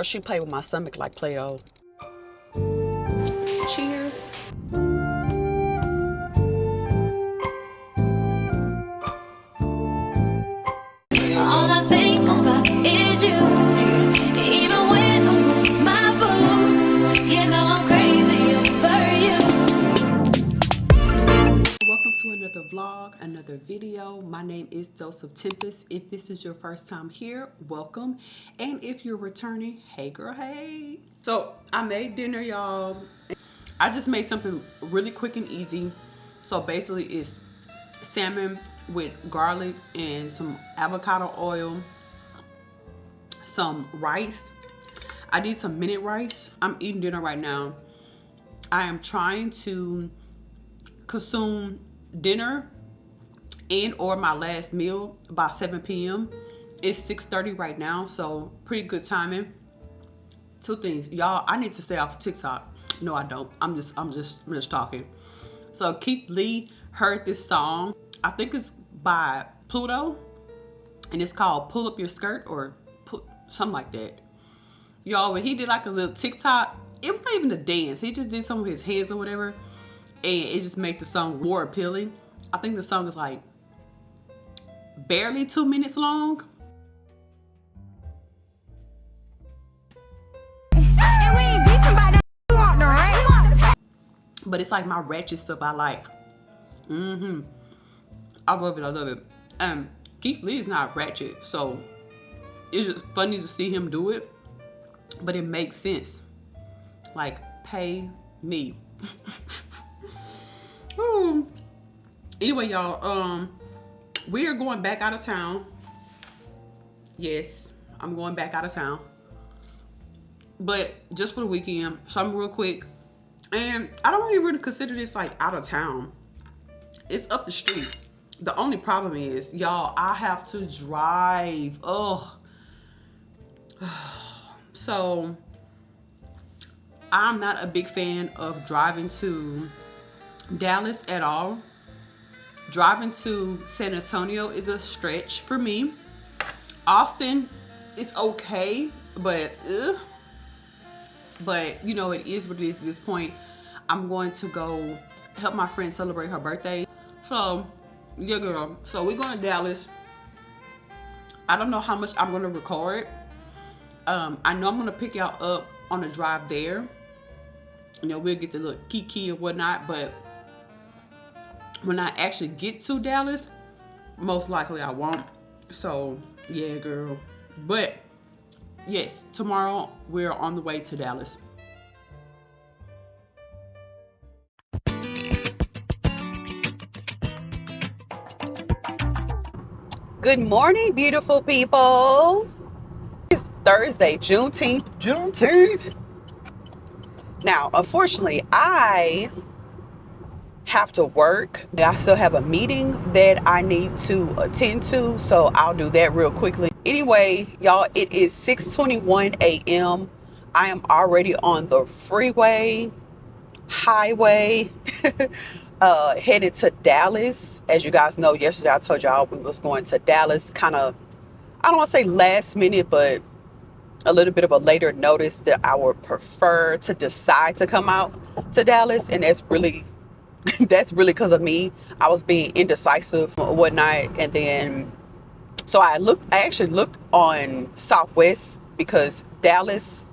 She played with my stomach like Play-Doh. Cheers. All I think about is you. Even when I'm with my boo, you know I'm crazy over you. Welcome to another vlog, another video. My name is Dose of Tempest. If this is your first time here, welcome. And if you're returning, hey girl, hey. So I made dinner, y'all. I just made something really quick and easy. So basically it's salmon with garlic and some avocado oil, some rice. I did some minute rice. I'm eating dinner right now. I am trying to consume dinner and or my last meal by 7 p.m. It's 6:30 right now, so pretty good timing. Two things, y'all. I need to stay off of TikTok. No, I don't. I'm just talking. So Keith Lee heard this song. I think it's by Pluto, and it's called "Pull Up Your Skirt" or something like that. Y'all, when he did like a little TikTok, it was not even a dance. He just did some of his hands or whatever, and it just made the song more appealing. I think the song is like barely 2 minutes long. But it's like my ratchet stuff I like. I love it, I love it. Keith Lee is not ratchet, so it's just funny to see him do it. But it makes sense. Like, pay me. Anyway, y'all, we are going back out of town. Yes, I'm going back out of town. But just for the weekend, something real quick. And I don't really consider this like out of town. It's up the street. The only problem is, y'all, I have to drive. Oh. So, I'm not a big fan of driving to Dallas at all. Driving to San Antonio is a stretch for me. Austin, it's okay, but you know, it is what it is at this point. I'm going to go help my friend celebrate her birthday. So, yeah, girl. So we're going to Dallas. I don't know how much I'm going to record. I know I'm going to pick y'all up on the drive there. You know, we'll get the little kiki and whatnot, but when I actually get to Dallas, most likely I won't. So, yeah, girl. But, yes, tomorrow we're on the way to Dallas. Good morning, beautiful people. It's Thursday, Juneteenth. Now, unfortunately, I have to work. I still have a meeting that I need to attend to, so I'll do that real quickly. Anyway, y'all, it is 6:21 a.m. I am already on the highway, headed to Dallas. As you guys know, yesterday I told y'all we was going to Dallas, kind of, I don't want to say last minute, but a little bit of a later notice that I would prefer to decide to come out to Dallas. And that's really because of me. I was being indecisive or whatnot. And then, so I actually looked on Southwest, because Dallas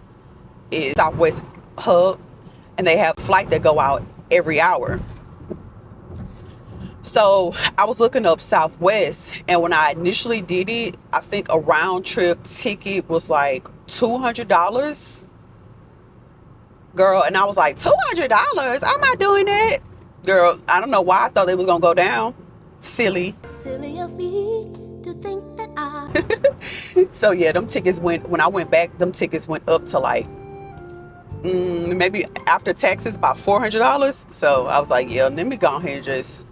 is Southwest hub and they have flight that go out every hour. So I was looking up Southwest, and when I initially did it, I think a round trip ticket was like $200. Girl, and I was like, $200? I'm not doing that. Girl, I don't know why I thought they was gonna go down. Silly of me to think that I. So yeah, them tickets when I went back, them tickets went up to like maybe after taxes about $400. So I was like, yeah, let me go ahead and just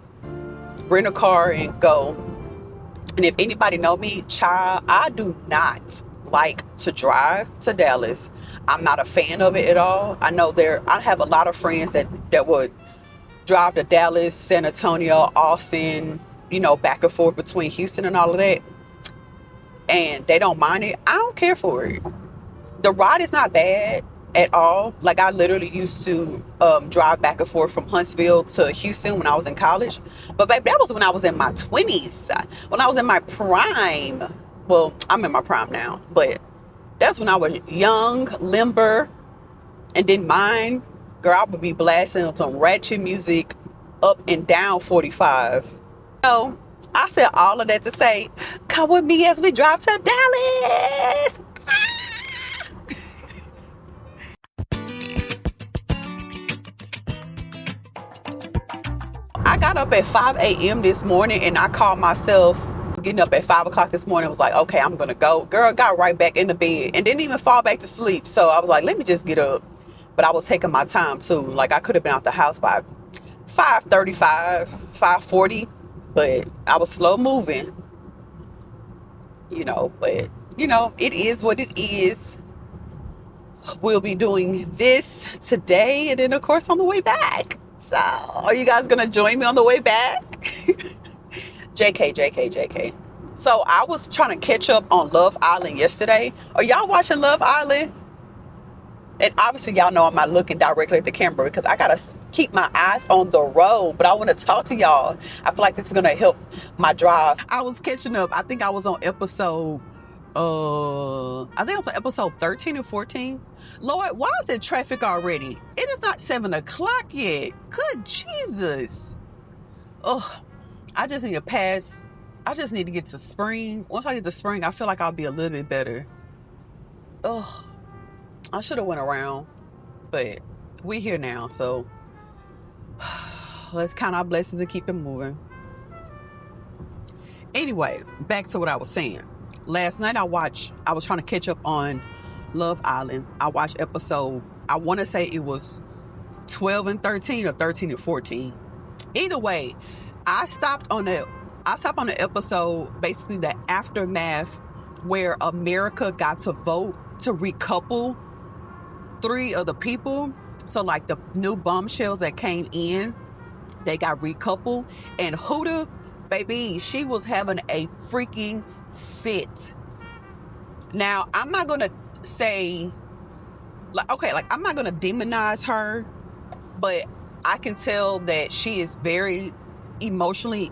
rent a car and go. And if anybody know me, child, I do not like to drive to Dallas. I'm not a fan of it at all. I know I have a lot of friends that would drive to Dallas, San Antonio, Austin, you know, back and forth between Houston and all of that. And they don't mind it. I don't care for it. The ride is not bad at all. Like, I literally used to drive back and forth from Huntsville to Houston when I was in college. But baby, that was when I was in my 20s. When I was in my prime. Well, I'm in my prime now, but that's when I was young, limber, and didn't mind. Girl, I would be blasting some ratchet music up and down 45. So I said all of that to say, come with me as we drive to Dallas. I got up at 5 a.m. this morning, and I called myself getting up at 5 o'clock this morning. Was like, okay, I'm gonna go. Girl, got right back in the bed and didn't even fall back to sleep. So I was like, let me just get up. But I was taking my time too. Like, I could have been out the house by 5:35, 5:40, but I was slow moving, but it is what it is. We'll be doing this today, and then of course on the way back. So are you guys gonna join me on the way back? JK. So I was trying to catch up on Love Island yesterday. Are y'all watching Love Island? And obviously y'all know I'm not looking directly at the camera because I gotta keep my eyes on the road. But I want to talk to y'all. I feel like this is gonna help my drive. I was catching up. I think I was on episode 13 or 14. Lord, why is it traffic already? It is not 7 o'clock yet. Good Jesus. I just need to pass. I just need to get to spring. Once I get to spring, I feel like I'll be a little bit better. I should have went around, but we're here now, so let's count our blessings and keep it moving. Anyway, back to what I was saying. Last night I was trying to catch up on Love Island. I watched episode, I want to say it was 12 and 13 or 13 and 14. Either way, I stopped on the episode, basically the aftermath where America got to vote to recouple 3 of the people. So like the new bombshells that came in, they got recoupled, and Huda, baby, she was having a freaking fit. Now, I'm not gonna say I'm not gonna demonize her, but I can tell that she is very emotionally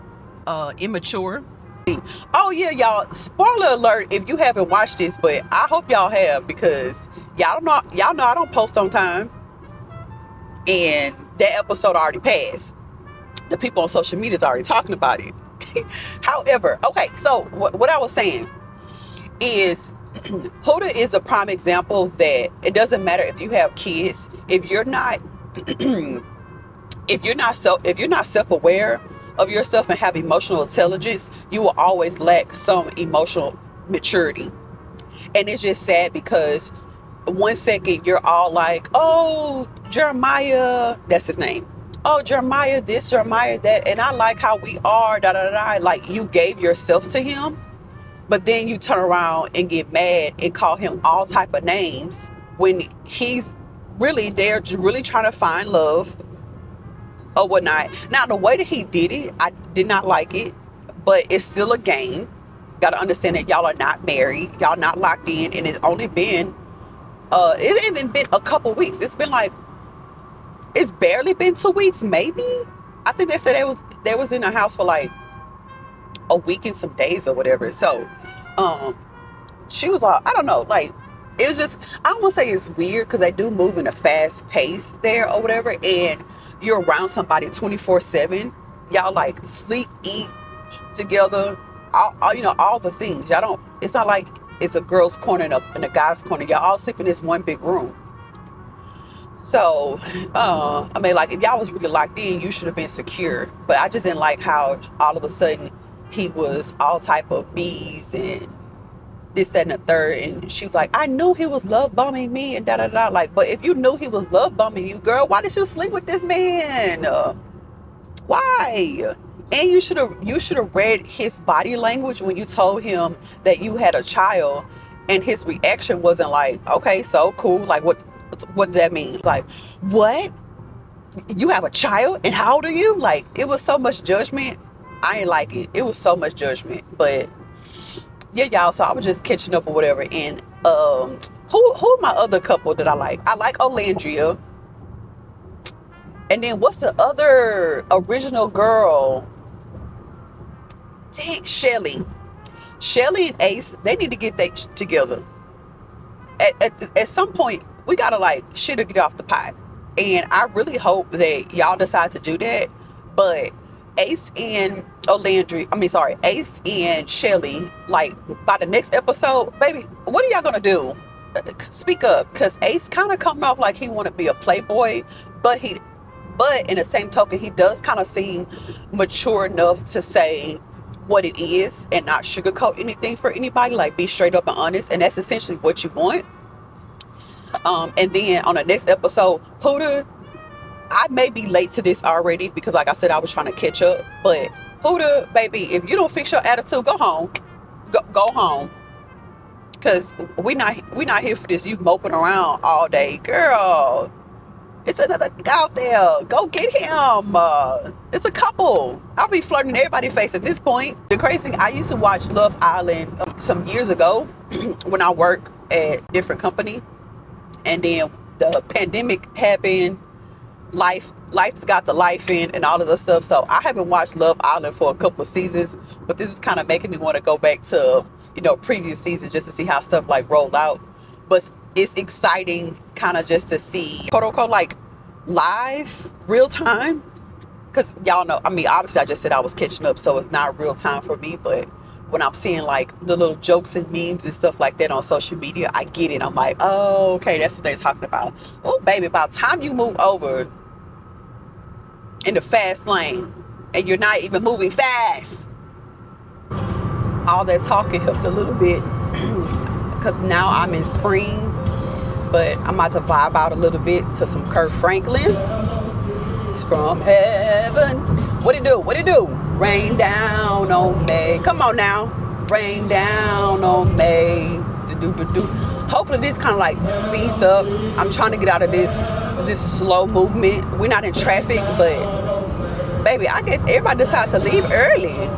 immature. Oh yeah, y'all, spoiler alert if you haven't watched this, but I hope y'all have, because y'all know I don't post on time, and that episode already passed. The people on social media is already talking about it. However, okay, so what I was saying is Huda is a prime example that it doesn't matter if you have kids, if you're not self-aware of yourself and have emotional intelligence, you will always lack some emotional maturity. And it's just sad because one second you're all like, oh, Jeremiah, that's his name. Oh, Jeremiah this, Jeremiah that, and I like how we are, da da da. Like, you gave yourself to him, but then you turn around and get mad and call him all type of names when he's really there, really trying to find love or whatnot. Now, the way that he did it, I did not like it, but it's still a game. Got to understand that y'all are not married, y'all not locked in, and it's only been it ain't even been a couple weeks. It's barely been 2 weeks, maybe. I think they said they was in the house for like a week and some days or whatever. So she was all, I don't know, like, it was just, I don't want to say it's weird because they do move in a fast pace there or whatever, and you're around somebody 24/7. Y'all like sleep, eat together, all the things. Y'all don't, it's not like it's a girl's corner and a guy's corner. Y'all all sleep in this one big room. So I mean, like, if y'all was really locked in, you should have been secure. But I just didn't like how all of a sudden he was all type of bees and this, that, and the third. And she was like, I knew he was love bombing me and da da da. Like, but if you knew he was love bombing you, girl, why did you sleep with this man? Why? And you should have read his body language when you told him that you had a child, and his reaction wasn't like, okay, so cool, like what does that mean? Like, what? You have a child, and how old are you? Like, it was so much judgment. I ain't like it. It was so much judgment. But yeah, y'all, so I was just catching up or whatever, and Who my other couple that I like? I like Olandria. And then what's the other original girl? Dang, Shelly. Shelly and Ace, they need to get that together. At some point, we gotta like shit or get off the pot. And I really hope that y'all decide to do that. But Ace and Ace and Shelly, like by the next episode, baby, what are y'all gonna do? Speak up, because Ace kind of coming off like he want to be a playboy, but in the same token, he does kind of seem mature enough to say what it is and not sugarcoat anything for anybody. Like, be straight up and honest, and that's essentially what you want. And then on the next episode, Huda, I may be late to this already because, like I said, I was trying to catch up. But Huda, baby, if you don't fix your attitude, go home. Go home. Cause we not here for this. You moping around all day, girl. It's another guy out there. Go get him. It's a couple. I'll be flirting in everybody's face at this point. The crazy thing, I used to watch Love Island some years ago when I worked at different company, and then the pandemic happened. Life's got the life in and all of this stuff. So I haven't watched Love Island for a couple of seasons, but this is kind of making me want to go back to, previous seasons just to see how stuff like rolled out. But it's exciting kind of just to see quote unquote like live real time, because y'all know, obviously I just said I was catching up, so it's not real time for me, but when I'm seeing like the little jokes and memes and stuff like that on social media, I get it. I'm like, oh, okay, that's what they're talking about. Oh baby, by the time you move over in the fast lane and you're not even moving fast, all that talking helped a little bit. Because now I'm in spring, but I'm about to vibe out a little bit to some Kirk Franklin. From heaven. What it do? Rain down on me. Come on now. Rain down on me. Do. Hopefully this kind of like speeds up. I'm trying to get out of this slow movement. We're not in traffic, but baby, I guess everybody decides to leave early.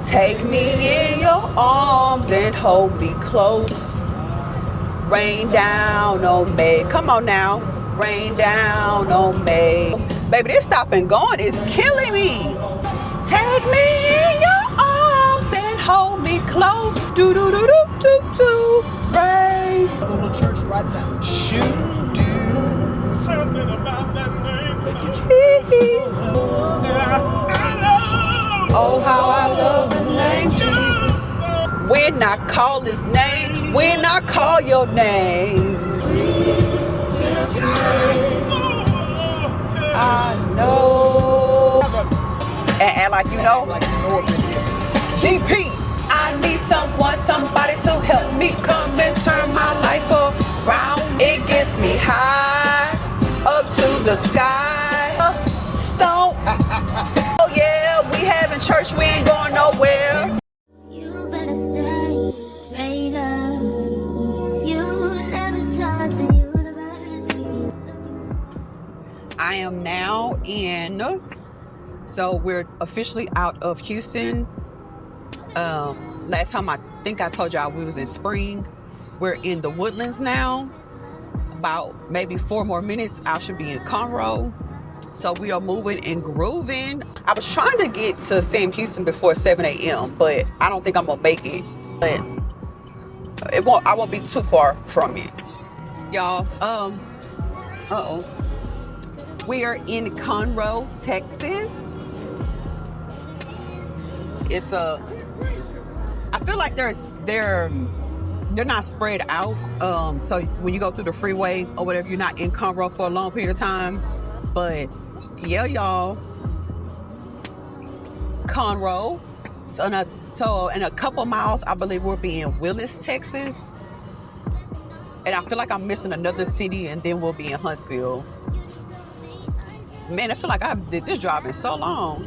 Take me in your arms and hold me close. Rain down on me. Come on now. Rain down on me. Baby, this stop and going is killing me. Take me in your arms and hold me close. Do. Rain. I'm in the church right now. Shoot. Something about that name. Oh, how I love the name Jesus. When I call his name, when I call your name, I know. And like you know, GP, I need somebody to help me come and turn my life around. It gets me high up to the sky. Stone. Oh yeah, we having church, we ain't going nowhere. You better stay, traitor. You never taught the universe. I am now in, so we're officially out of Houston. Last time I think I told y'all we was in spring. We're in the Woodlands now. About maybe 4 more minutes, I should be in Conroe. So we are moving and grooving. I was trying to get to Sam Houston before 7 a.m., but I don't think I'm gonna make it. But I won't be too far from it. Y'all, we are in Conroe, Texas. It's I feel like they're not spread out. So when you go through the freeway or whatever, you're not in Conroe for a long period of time. But yeah, y'all, Conroe. So in a couple miles, I believe we'll be in Willis, Texas. And I feel like I'm missing another city, and then we'll be in Huntsville. Man, I feel like I did this job in so long.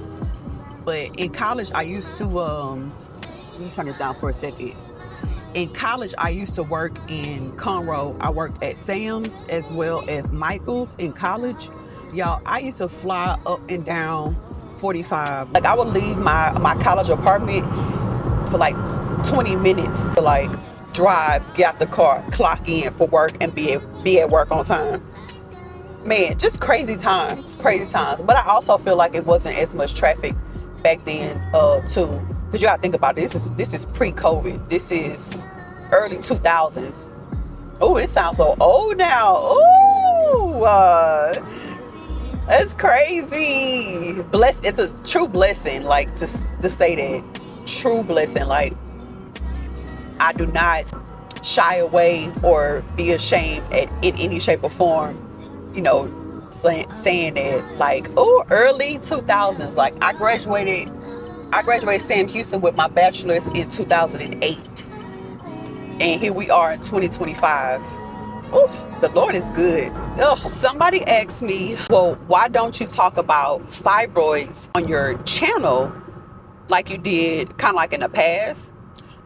But in college, I used to, let me turn it down for a second. In college, I used to work in Conroe. I worked at Sam's as well as Michael's in college. Y'all, I used to fly up and down 45. Like, I would leave my college apartment for like 20 minutes to like drive, get out the car, clock in for work, and be at work on time. Man, just crazy times. But I also feel like it wasn't as much traffic back then too, because you gotta think about it. This is pre-COVID. This is early 2000s. Oh, it sounds so old now. Oh, that's crazy. It's a true blessing, like to say that. True blessing. Like, I do not shy away or be ashamed in any shape or form, you know, saying that, like, oh, early 2000s. Like, I graduated Sam Houston with my bachelor's in 2008, and here we are in 2025. Oof, the Lord is good. Ugh. Somebody asked me, well, why don't you talk about fibroids on your channel like you did kind of like in the past?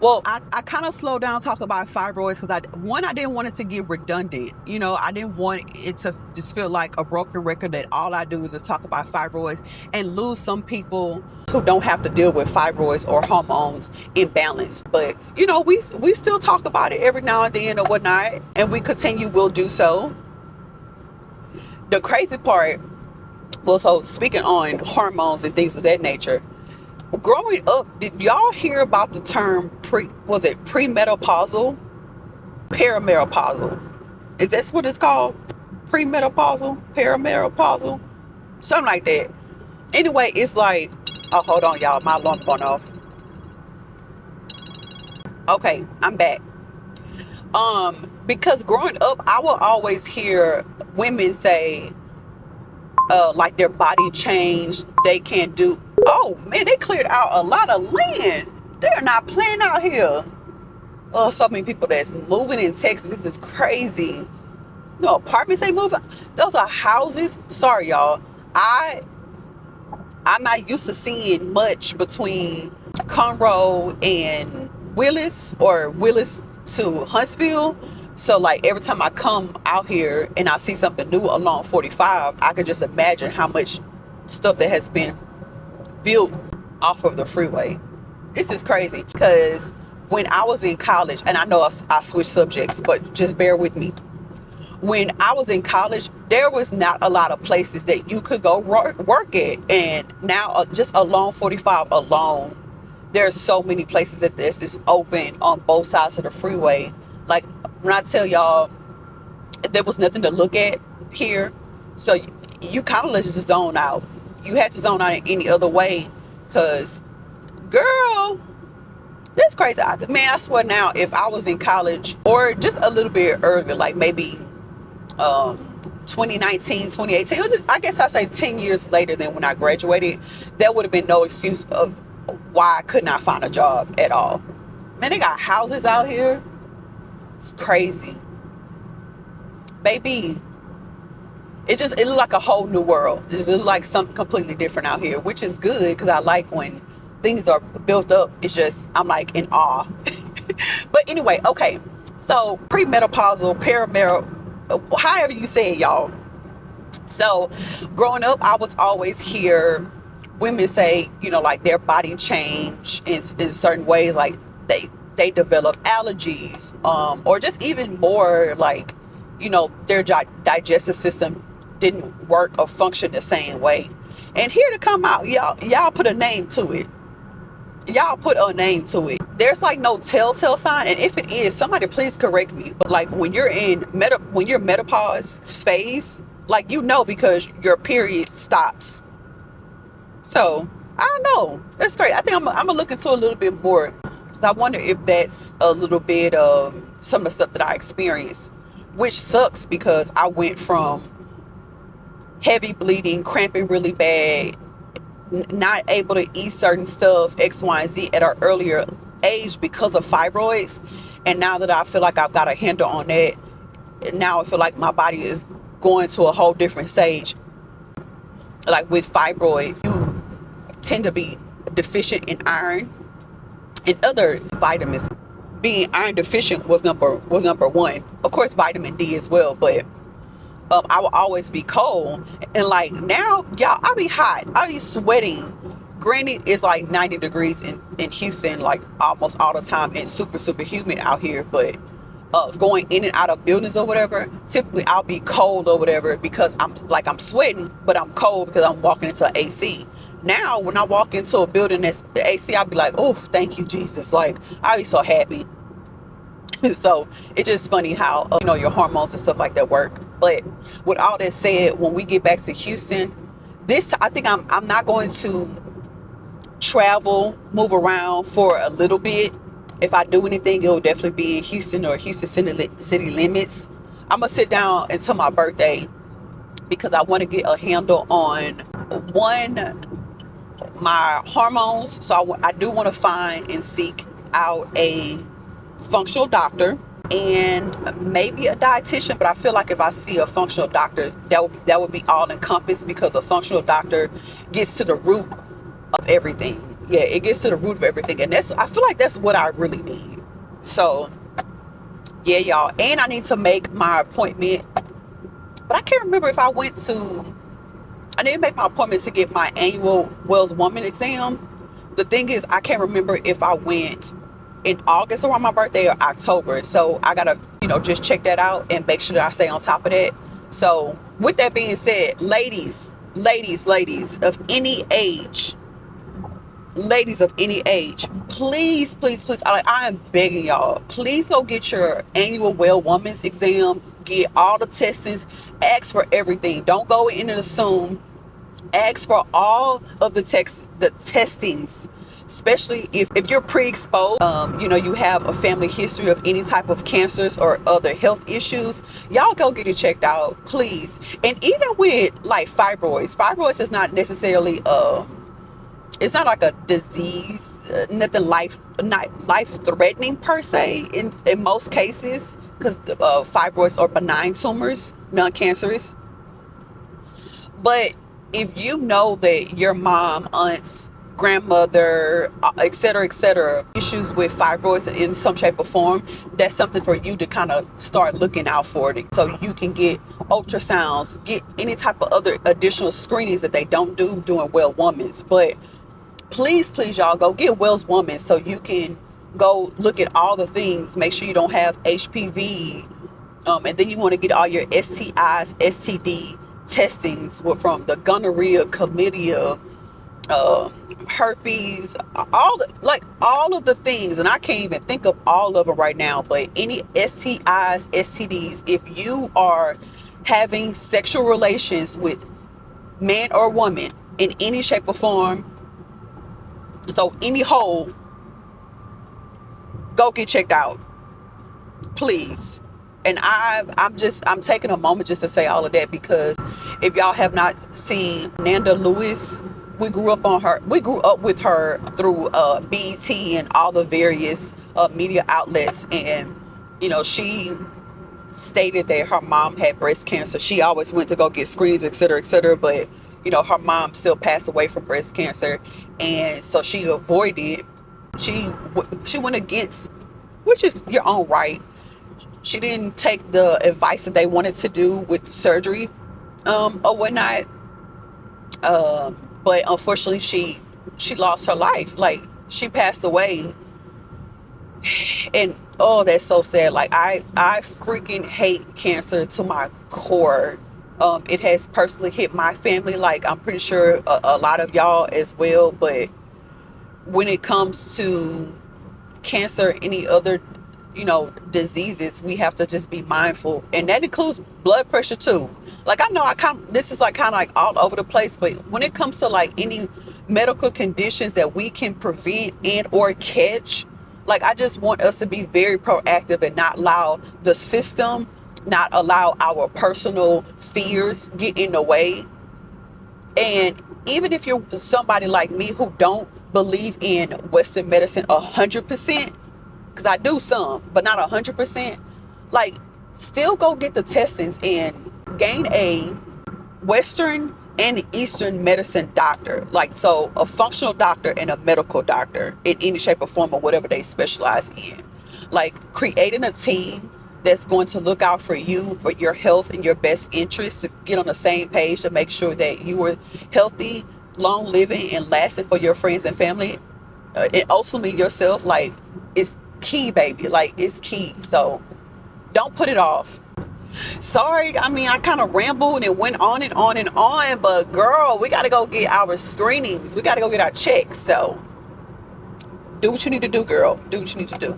Well, I kind of slowed down talking about fibroids because I didn't want it to get redundant. You know, I didn't want it to just feel like a broken record that all I do is just talk about fibroids and lose some people who don't have to deal with fibroids or hormones imbalance. But, you know, we still talk about it every now and then or whatnot, and we'll do so. The crazy part, well, so speaking on hormones and things of that nature, growing up, did y'all hear about the term premenopausal? Perimenopausal. Is that what it's called? Premenopausal? Perimenopausal? Something like that. Anyway, it's like, oh, hold on, y'all. My alarm going off. Okay, I'm back. Because growing up, I will always hear women say, like their body changed, they can't do. Oh man, they cleared out a lot of land. They're not playing out here. Oh, so many people that's moving in Texas. This is crazy. No apartments they moving. Those are houses. Sorry, y'all. I'm not used to seeing much between Conroe and Willis, or Willis to Huntsville. So like every time I come out here and I see something new along 45, I can just imagine how much stuff that has been built off of the freeway. This is crazy, because when I was in college, and I know I switched subjects, but just bear with me. When I was in college, there was not a lot of places that you could go work at. And now just along 45 alone, there's so many places that there's just open on both sides of the freeway. Like, when I tell y'all, there was nothing to look at here. So you kind of let just zone out. You had to zone out in any other way, because, girl, that's crazy. Man, I swear now, if I was in college or just a little bit earlier, like maybe 2019, 2018, I guess I'd say 10 years later than when I graduated, there would have been no excuse of why I could not find a job at all. Man, they got houses out here. It's crazy. Baby, it looked like a whole new world. It just looked like something completely different out here, which is good, because I like when things are built up. It's just, I'm like in awe. But anyway, okay. So premenopausal, however you say it, y'all. So growing up, I would always hear women say, you know, like their body change in certain ways, like they develop allergies, or just even more like, you know, their digestive system didn't work or function the same way. And here to come out, y'all put a name to it. Y'all put a name to it. There's like no telltale sign, and if it is, somebody please correct me. But like when you're in menopause phase, like, you know, because your period stops. So I don't know. That's great. I think I'm gonna look into a little bit more, because I wonder if that's a little bit of some of the stuff that I experienced, which sucks, because I went from heavy bleeding, cramping really bad, not able to eat certain stuff, X, Y, and Z at an earlier age because of fibroids. And now that I feel like I've got a handle on that, now I feel like my body is going to a whole different stage. Like with fibroids, you tend to be deficient in iron and other vitamins. Being iron deficient was number one. Of course, vitamin D as well, but I will always be cold. And like now, y'all, I be hot. I be sweating granted, it's like 90 degrees in Houston, like almost all the time, and super, super humid out here. But going in and out of buildings or whatever, typically I'll be cold or whatever because I'm sweating, but I'm cold because I'm walking into an AC. Now, when I walk into a building that's the AC, I'll be like, oh, thank you, Jesus. Like, I'll be so happy. So it's just funny how, your hormones and stuff like that work. But with all that said, when we get back to Houston, I think I'm not going to travel, move around for a little bit. If I do anything, it will definitely be in Houston or Houston city limits. I'm going to sit down until my birthday because I want to get a handle on my hormones. So I do want to find and seek out a functional doctor and maybe a dietitian, but I feel like if I see a functional doctor, that would be all encompassed, because a functional doctor gets to the root of everything. Yeah, it gets to the root of everything, and I feel like that's what I really need. So yeah, y'all, and I need to make my appointment, but I can't remember if I need to make my appointment to get my annual Wells Woman exam. The thing is, I can't remember if I went in August around my birthday or October. So I gotta, just check that out and make sure that I stay on top of that. So with that being said, ladies of any age, please, I am begging y'all, please go get your annual Well Woman's exam. Get all the testings. Ask for everything. Don't go in and assume. Ask for all of the testings, especially if you're pre-exposed, you have a family history of any type of cancers or other health issues. Y'all go get it checked out, please. And even with like fibroids is not necessarily it's not like a disease, nothing life-threatening per se in most cases, because fibroids are benign tumors, non-cancerous. But if you know that your mom, aunts, grandmother, etc., issues with fibroids in some shape or form, that's something for you to kind of start looking out for, so you can get ultrasounds, get any type of other additional screenings that they don't do during Well Woman's. But please, y'all, go get Wells Woman so you can go look at all the things. Make sure you don't have HPV, and then you want to get all your STIs, STD testings from the gonorrhea, chlamydia, herpes, all of the things, and I can't even think of all of them right now. But any STIs, STDs, if you are having sexual relations with man or woman in any shape or form, so any hole, go get checked out, please. And I'm taking a moment just to say all of that, because if y'all have not seen Nanda Lewis, we grew up with her through BET and all the various media outlets, and she stated that her mom had breast cancer. She always went to go get screenings, etc., but her mom still passed away from breast cancer, and so she avoided. She went against, which is your own right. She didn't take the advice that they wanted to do with surgery or whatnot. But unfortunately, she lost her life. Like, she passed away. And oh, that's so sad. Like, I freaking hate cancer to my core. It has personally hit my family. Like, I'm pretty sure a lot of y'all as well. But when it comes to cancer, any other diseases, we have to just be mindful, and that includes blood pressure too. Like, I know this is like kind of like all over the place, but when it comes to like any medical conditions that we can prevent and or catch, like, I just want us to be very proactive and not allow the system, not allow our personal fears get in the way. And even if you're somebody like me who don't believe in Western medicine 100%, because I do some, but not 100%, like, still go get the testings and gain a Western and Eastern medicine doctor. Like, so a functional doctor and a medical doctor in any shape or form, or whatever they specialize in. Like, creating a team that's going to look out for you, for your health and your best interests, to get on the same page, to make sure that you are healthy long living and lasting for your friends and family, and ultimately yourself, like, it's key, baby. Like, it's key. So don't put it off. Sorry, I mean, I kind of rambled and went on and on and on, but girl, we got to go get our screenings. We got to go get our checks. So do what you need to do, girl. Do what you need to do.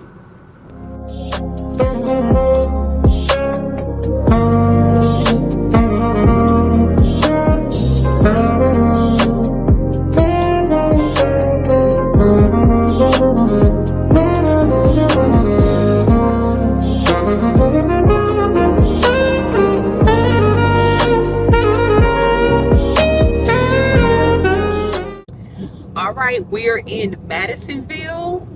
All right, we're in Madisonville,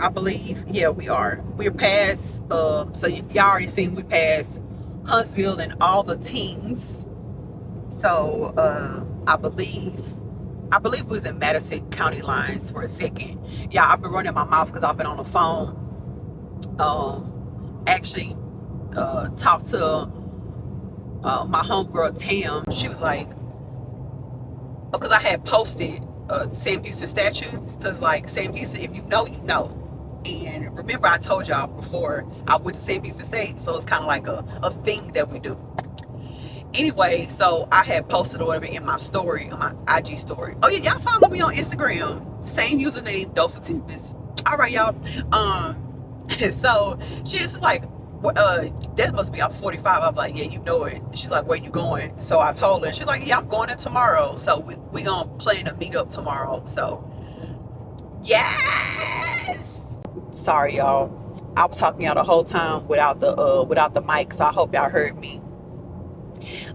I believe. Yeah, we are. We're past, so y'all already seen we passed Huntsville and all the teams. So I believe we was in Madison County lines for a second. Yeah, I've been running my mouth because I've been on the phone. Actually talked to my homegirl Tam. She was like, because I had posted Sam Houston statue, because like Sam Houston, if you know, you know. And remember, I told y'all before I went to Sam Houston State, so it's kind of like a thing that we do. Anyway, so I had posted or whatever in my story, on my IG story. Oh yeah, y'all follow me on Instagram, same username, Dose of Tempest. All right, y'all. So she was just like, that must be off 45. I was like, yeah, you know it. She's like, where you going? So I told her. She's like, yeah, I'm going in tomorrow. So we gonna plan to meet up tomorrow. So yes. Sorry, y'all. I was talking y'all the whole time without the mic. So I hope y'all heard me.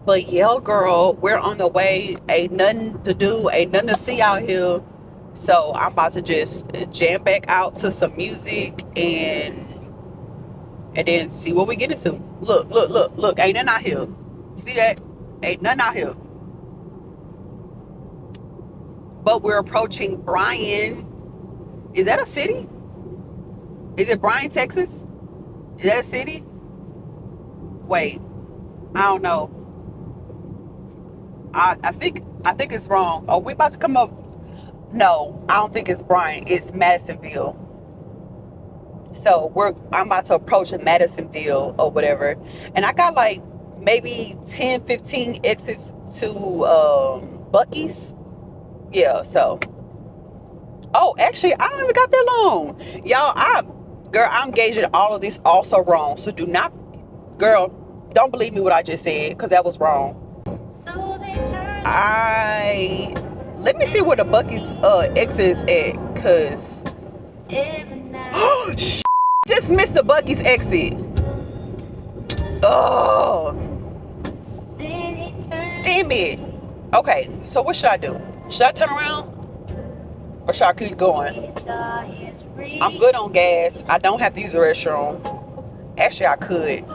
But yeah, girl, we're on the way. Ain't nothing to do, ain't nothing to see out here. So I'm about to just jam back out to some music and then see what we get into. Look, ain't nothing out here. See that? Ain't nothing out here. But we're approaching Bryan. Is that a city? Is it Bryan, Texas? Is that a city? Wait, I don't know. I think it's wrong. Are we about to come up? No, I don't think it's Bryan. It's Madisonville. So I'm about to approach Madisonville or whatever. And I got like maybe 10, 15 exits to Bucees. Yeah, so. Oh, actually, I don't even got that long. Y'all, I'm gauging all of this also wrong. So do not, girl, don't believe me what I just said, because that was wrong. Let me see where the Bucees exit is at, because just missed the Bucees exit. Oh, damn it. Okay, so what should I do? Should I turn around or should I keep going? I'm good on gas. I don't have to use the restroom. Actually, I could.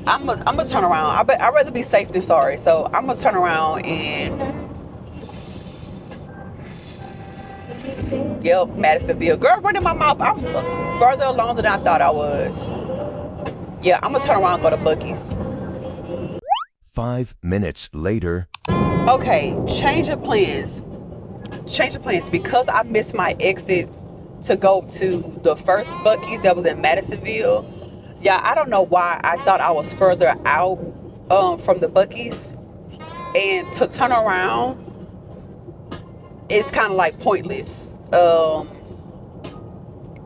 I'm gonna turn around. I'd rather be safe than sorry. So I'm gonna turn around and yep, Madisonville. Girl, running my mouth. I'm further along than I thought I was. Yeah, I'm gonna turn around and go to Bucees. 5 minutes later. Okay, change of plans. Because I missed my exit to go to the first Bucees that was in Madisonville. Yeah, I don't know why I thought I was further out from the Bucees, and to turn around, it's kind of like pointless.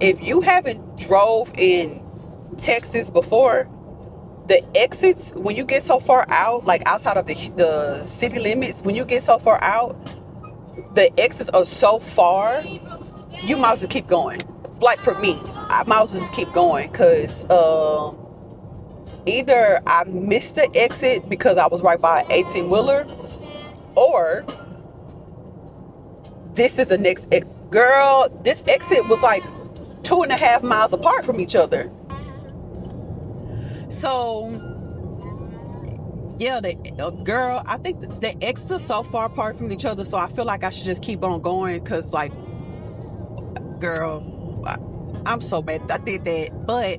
If you haven't drove in Texas before, the exits, when you get so far out, like outside of the city limits, when you get so far out, the exits are so far, you might as well keep going. Like for me, I might as well just keep going, because either I missed the exit because I was right by an 18-wheeler, or this is the next girl, this exit was like 2.5 miles apart from each other. So yeah, girl, I think the exits are so far apart from each other, so I feel like I should just keep on going, because like, girl, I'm so mad I did that. But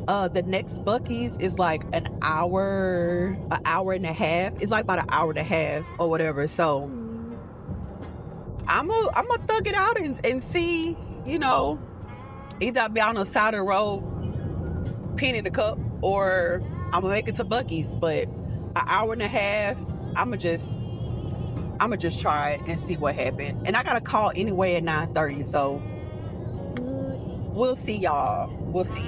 The next Bucees is like an hour and a half. It's like about an hour and a half or whatever. So I'm gonna thug it out and see, you know, either I'll be on the side of the road penning the cup, or I'm gonna make it to Bucees. But an hour and a half, I'ma just try it and see what happened. And I got a call anyway at 9:30, so we'll see, y'all. We'll see.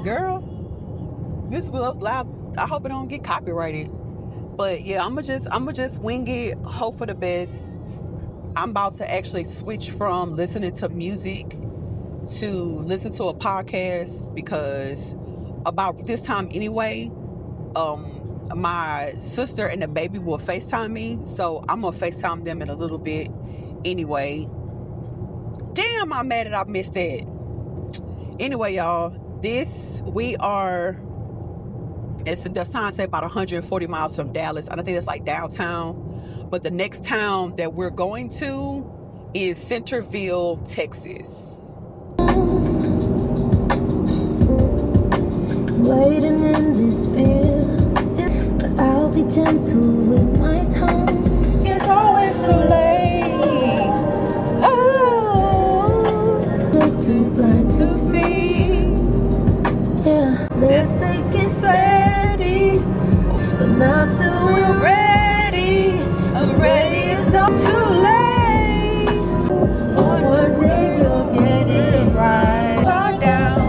Girl, this was loud. I hope it don't get copyrighted. But yeah, I'ma just wing it, hope for the best. I'm about to actually switch from listening to music to listen to a podcast, because about this time anyway, my sister and the baby will FaceTime me, so I'm gonna FaceTime them in a little bit anyway. Damn, I'm mad that I missed that. Anyway, y'all, the sign said about 140 miles from Dallas. I don't think that's like downtown. But the next town that we're going to is Centerville, Texas. Waiting in this fear, but I'll be gentle with my tone. It's always too late. Oh, Just too blind to see. Yeah, let's take it steady, but not till we're ready. I'm ready, it's all too late. One day you'll get it right. upside down,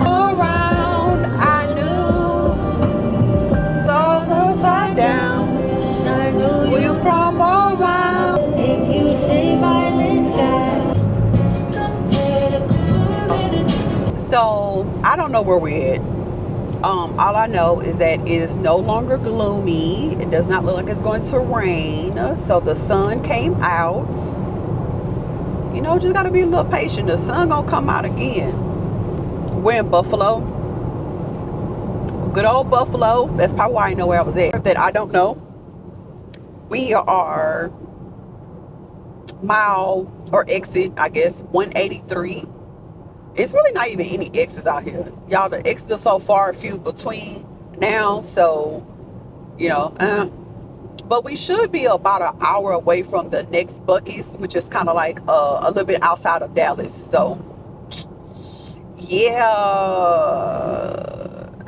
around. I knew it's all upside down. I know Where you from, around. if you say by this guy. So I don't know where we're at. All I know is that it is no longer gloomy. It does not look like it's going to rain. So the sun came out. You know, just gotta be a little patient. The sun gonna come out again. We're in Buffalo. Good old Buffalo. That's probably why I know where I was at. That I don't know. We are mile or exit, I guess, 183. It's really not even any X's out here. Y'all, the X's are so far few between now. So, you know, but we should be about an hour away from the next Bucees, which is kind of like a little bit outside of Dallas. So, yeah.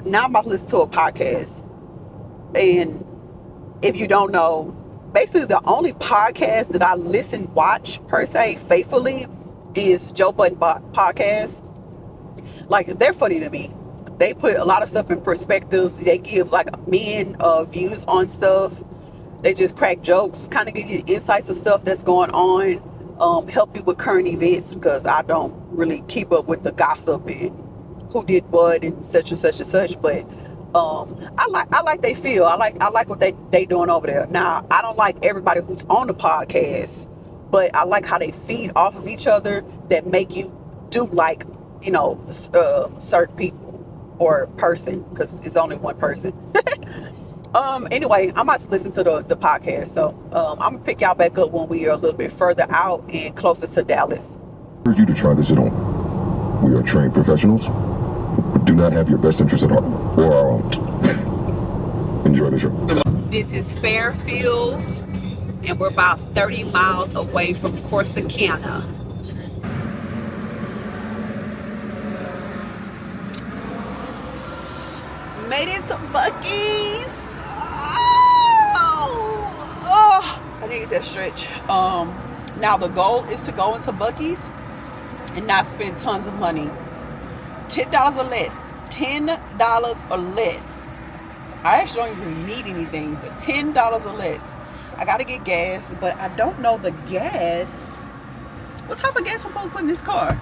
Now I'm about to listen to a podcast. And if you don't know, basically the only podcast that I watch per se faithfully is Joe Budden podcast. Like, they're funny to me. They put a lot of stuff in perspectives. They give like men views on stuff. They just crack jokes, kind of give you insights of stuff that's going on, help you with current events, because I don't really keep up with the gossip and who did what and such and such and such. But I like they feel. I like what they doing over there. Now, I don't like everybody who's on the podcast, but I like how they feed off of each other, that make you do like, you know, certain people or person, because it's only one person. Anyway, I'm about to listen to the podcast. So I'm gonna pick y'all back up when we are a little bit further out and closer to Dallas. I urge you to try this at home. We are trained professionals who do not have your best interest at heart, or our own. Enjoy the show. This is Fairfield, and we're about 30 miles away from Corsicana. Made it to Bucees. Oh, I need to get that stretch. Now the goal is to go into Bucees and not spend tons of money. $10 or less. $10 or less. I actually don't even need anything, but $10 or less. I gotta get gas, but I don't know the gas. What type of gas I'm supposed to put in this car?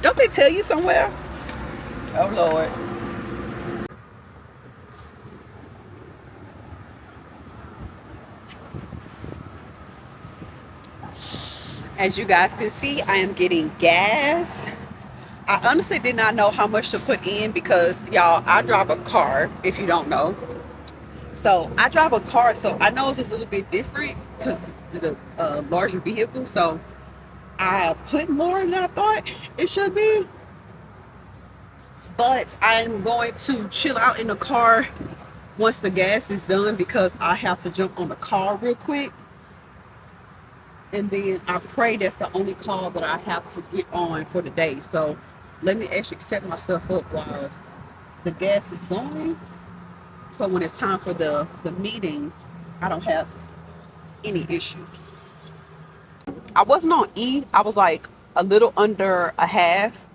Don't they tell you somewhere? Oh Lord. As you guys can see, I am getting gas. I honestly did not know how much to put in, because y'all, I drive a car, if you don't know. So I drive a car, so I know it's a little bit different because it's a larger vehicle. So I put more than I thought it should be. But I'm going to chill out in the car once the gas is done because I have to jump on the car real quick. And then I pray that's the only call that I have to get on for the day. So let me actually set myself up while the gas is going. So when it's time for the meeting, I don't have any issues. I wasn't on E. I was like a little under a half.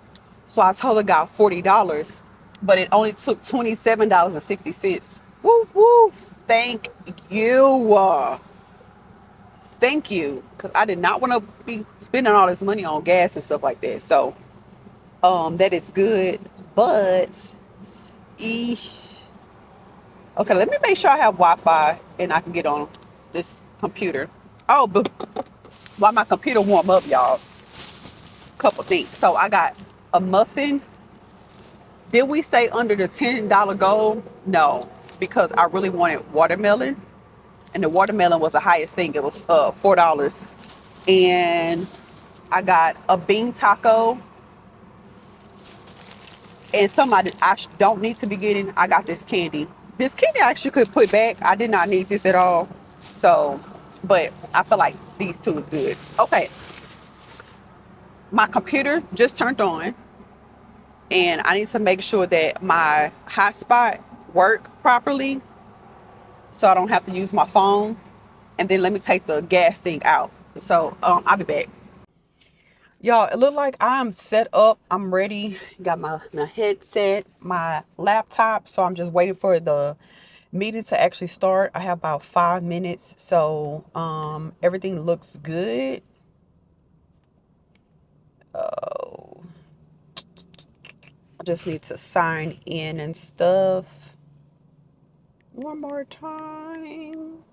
So I told the guy $40, but it only took $27.60. Woo woo! Thank you. Thank you, because I did not want to be spending all this money on gas and stuff like that. So that is good. But eesh. Okay, let me make sure I have Wi-Fi and I can get on this computer. Oh, but while my computer warm up, y'all, couple things. So I got a muffin. Did we say under the $10 goal? No, because I really wanted watermelon, and the watermelon was the highest thing. It was $4. And I got a bean taco, and somebody I don't need to be getting. I got this candy. This candy I actually could put back. I did not need this at all. So, but I feel like these two is good. Okay. My computer just turned on, and I need to make sure that my hotspot work properly so I don't have to use my phone. And then let me take the gas thing out. So I'll be back. Y'all, it look like I'm set up. I'm ready. Got my headset, my laptop. So I'm just waiting for the meeting to actually start. I have about 5 minutes. So everything looks good. Oh, I just need to sign in and stuff one more time.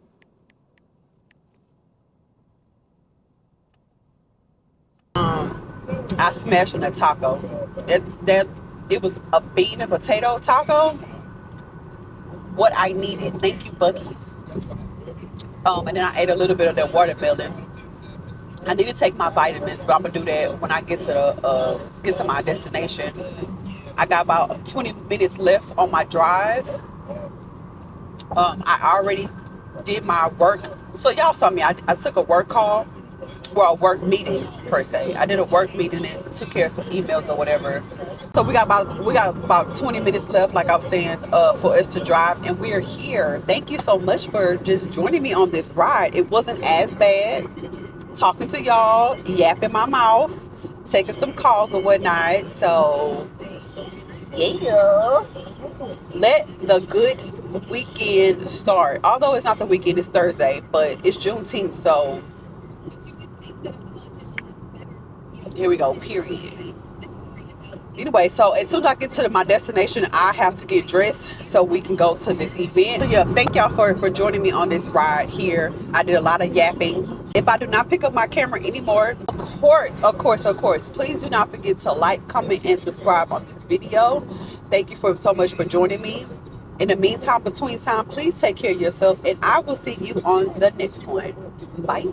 I smashed on that taco. It was a bean and potato taco. What I needed. Thank you, Bucees. And then I ate a little bit of that watermelon. I need to take my vitamins, but I'm gonna do that when I get to my destination. I got about 20 minutes left on my drive. I already did my work. So y'all saw me. I took a work call, well, a work meeting per se. I did a work meeting and took care of some emails or whatever. So we got about 20 minutes left, like I was saying, for us to drive, and we're here. Thank you so much for just joining me on this ride. It wasn't as bad. Talking to y'all, yapping my mouth, taking some calls or whatnot. So yeah, let the good weekend start. Although it's not the weekend, it's Thursday, but it's Juneteenth, so here we go, period. Anyway, so as soon as I get to my destination, I have to get dressed so we can go to this event. So yeah, thank y'all for joining me on this ride here. I did a lot of yapping. If I do not pick up my camera anymore, of course, please do not forget to like, comment, and subscribe on this video. Thank you so much for joining me. In the meantime, between time, please take care of yourself, and I will see you on the next one. Bye.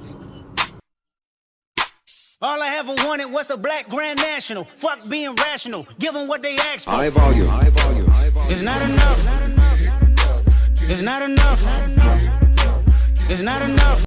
All I ever wanted was a black Grand National. Fuck being rational. Give them what they ask for. High volume. It's not enough. It's not enough. It's not enough.